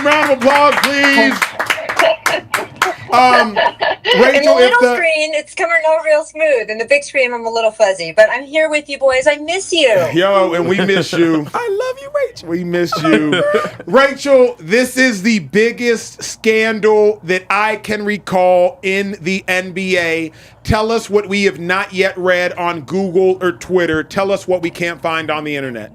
round of applause, please. In the little screen, it's coming out real smooth. In the big screen, I'm a little fuzzy. But I'm here with you, boys. I miss you. Yo, and we miss you. I love you, Rachel. We miss you. Rachel, this is the biggest scandal that I can recall in the NBA. Tell us what we have not yet read on Google or Twitter. Tell us what we can't find on the internet.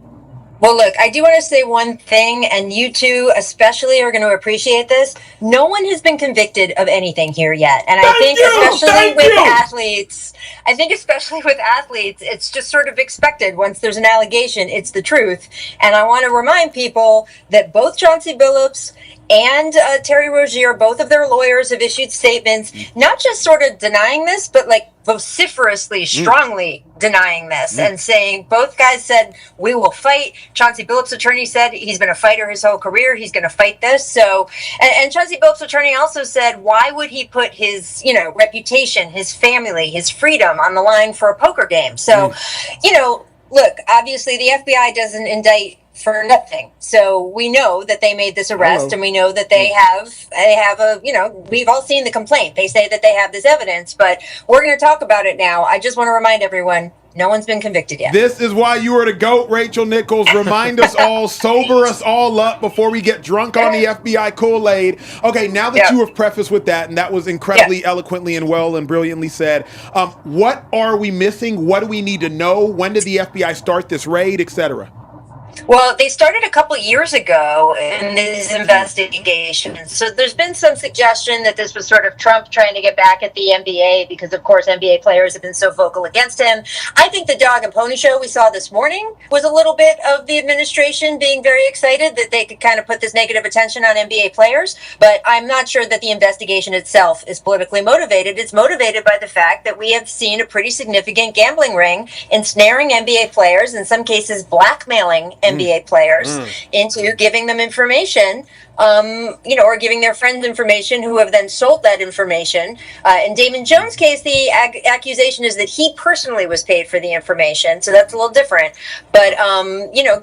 Well, look, I do want to say one thing, and you two especially are going to appreciate this. No one has been convicted of anything here yet. And I think especially with athletes, it's just sort of expected. Once there's an allegation, it's the truth. And I want to remind people that both Chauncey Billups and Terry Rozier, both of their lawyers have issued statements, not just sort of denying this, but like vociferously, strongly denying this and saying, both guys said, we will fight. Chauncey Billups' attorney said he's been a fighter his whole career. He's going to fight this. So, and Chauncey Billups' attorney also said, why would he put his, reputation, his family, his freedom on the line for a poker game? So, look, obviously the FBI doesn't indict for nothing. So we know that they made this arrest and we know that they have we've all seen the complaint. They say that they have this evidence, but we're going to talk about it now. I just want to remind everyone, no one's been convicted yet. This is why you are the GOAT, Rachel Nichols. Remind us all, sober us all up before we get drunk on the FBI Kool-Aid. Okay, now that you have prefaced with that, and that was incredibly eloquently and well and brilliantly said, what are we missing? What do we need to know? When did the FBI start this raid, etc.? Well, they started a couple years ago in these investigations. So there's been some suggestion that this was sort of Trump trying to get back at the NBA because, of course, NBA players have been so vocal against him. I think the dog and pony show we saw this morning was a little bit of the administration being very excited that they could kind of put this negative attention on NBA players. But I'm not sure that the investigation itself is politically motivated. It's motivated by the fact that we have seen a pretty significant gambling ring ensnaring NBA players, in some cases blackmailing NBA players into giving them information, or giving their friends information who have then sold that information. In Damon Jones' case, the accusation is that he personally was paid for the information, so that's a little different. But,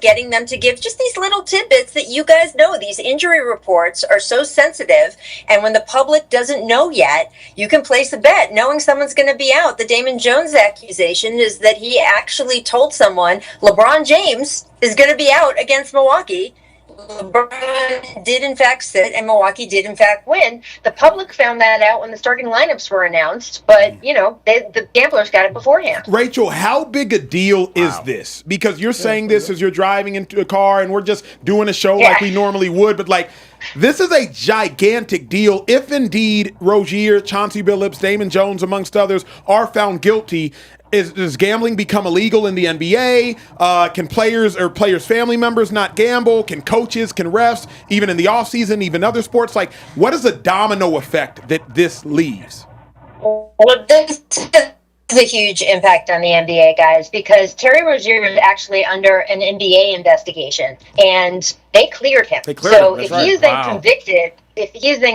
getting them to give just these little tidbits that you guys know, these injury reports are so sensitive, and when the public doesn't know yet, you can place a bet knowing someone's going to be out. The Damon Jones accusation is that he actually told someone, LeBron James is going to be out against Milwaukee. LeBron did in fact sit, and Milwaukee did in fact win. The public found that out when the starting lineups were announced, but the gamblers got it beforehand. Rachel, how big a deal is this? Because you're saying this as you're driving into a car and we're just doing a show like we normally would, but this is a gigantic deal. If indeed Rozier, Chauncey Billups, Damon Jones, amongst others, are found guilty, does gambling become illegal in the NBA? Can players or players' family members not gamble? Can coaches, can refs, even in the offseason, even other sports? What is the domino effect that this leaves? Well, this is a huge impact on the NBA, guys, because Terry Rozier is actually under an NBA investigation, and they cleared him. If he is then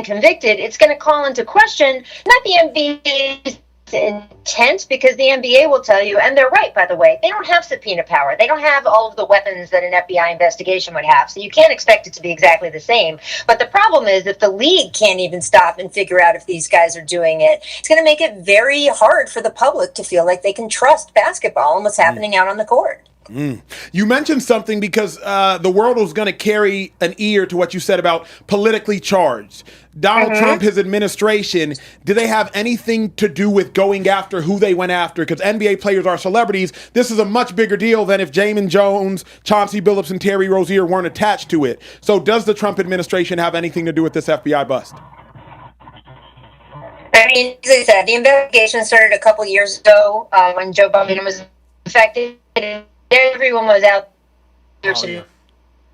convicted, it's going to call into question not the NBA's intent, because the NBA will tell you, and they're right, by the way, they don't have subpoena power. They don't have all of the weapons that an FBI investigation would have, so you can't expect it to be exactly the same. But the problem is, if the league can't even stop and figure out if these guys are doing it, it's going to make it very hard for the public to feel like they can trust basketball and what's happening out on the court. You mentioned something because the world was going to carry an ear to what you said about politically charged. Donald Trump, his administration, do they have anything to do with going after who they went after? Because NBA players are celebrities. This is a much bigger deal than if Damon Jones, Chauncey Billups, and Terry Rozier weren't attached to it. So does the Trump administration have anything to do with this FBI bust? I mean, as I said, the investigation started a couple years ago when Joe Biden was infected. Everyone was out there to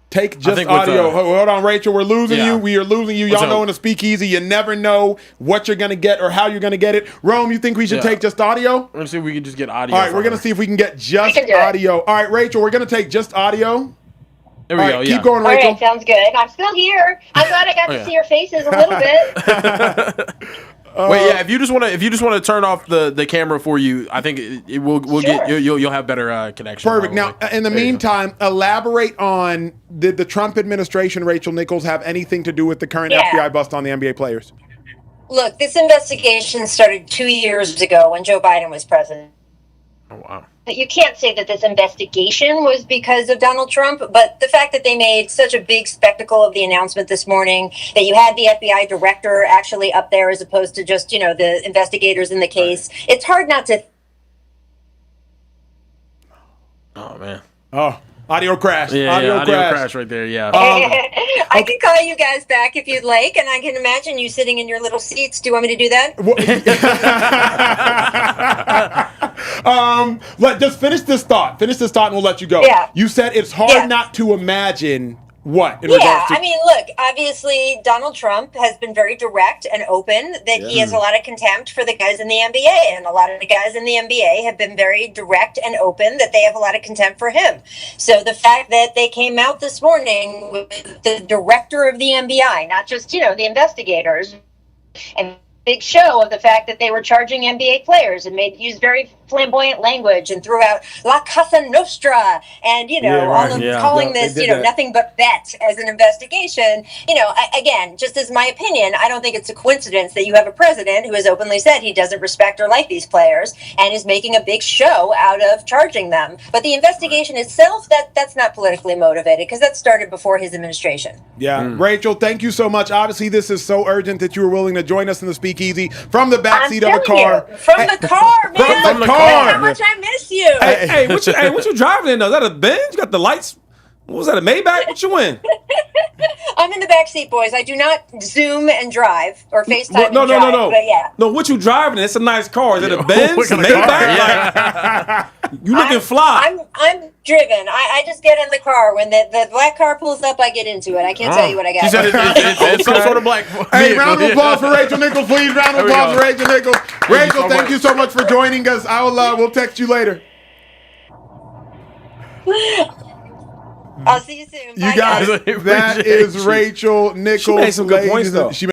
take just audio. Hold on, Rachel. We're losing you. We are losing you. Y'all know in the Speakeasy, you never know what you're going to get or how you're going to get it. Rome, you think we should take just audio? We're going to see if we can just get audio. All right, we're going to see if we can get just audio. All right, Rachel, we're going to take just audio. There we go. Keep going, Rachel. All right, sounds good. I'm still here. I'm glad I got to see your faces a little bit. Wait, yeah. If you just want to turn off the camera for you, I think we'll get you'll have better connection. Perfect. Probably. Now, in the meantime, elaborate on did the Trump administration, Rachel Nichols, have anything to do with the current FBI bust on the NBA players? Look, this investigation started 2 years ago when Joe Biden was president. Oh wow. But you can't say that this investigation was because of Donald Trump, but the fact that they made such a big spectacle of the announcement this morning, that you had the FBI director actually up there as opposed to just, the investigators in the case, it's hard not to. Oh, man. Oh, audio crash. Yeah, audio crash right there, yeah. I can call you guys back if you'd like, and I can imagine you sitting in your little seats. Do you want me to do that? Just finish this thought. Finish this thought and we'll let you go. Yeah. You said it's hard not to imagine what? I mean, look, obviously Donald Trump has been very direct and open that he has a lot of contempt for the guys in the NBA, and a lot of the guys in the NBA have been very direct and open that they have a lot of contempt for him. So the fact that they came out this morning with the director of the NBA, not just, the investigators, and big show of the fact that they were charging NBA players and used very flamboyant language and threw out La Casa Nostra and, calling this, nothing but bet as an investigation. Again, just as my opinion, I don't think it's a coincidence that you have a president who has openly said he doesn't respect or like these players and is making a big show out of charging them. But the investigation itself, that's not politically motivated because that started before his administration. Yeah. Rachel, thank you so much. Obviously, this is so urgent that you were willing to join us in the Speakeasy from the backseat of a car. From the car, man. From the car. How much I miss you. Hey, what you driving in though? Is that a Benz? You got the lights? What was that, a Maybach? What you in? I'm in the backseat, boys. I do not Zoom and drive or FaceTime No. But yeah. No, what you driving in? It's a nice car. Is it a Benz? A Maybach? Like, you looking fly. I'm driven. I just get in the car. When the black car pulls up, I get into it. I can't tell you what I got. She said it's some sort of black. Hey, round of applause for Rachel Nichols, please. Round of applause for Rachel Nichols. Rachel, thank you so much for joining us. We'll text you later. I'll see you soon. You got it. That is Rachel Nichols. She made some good points, though.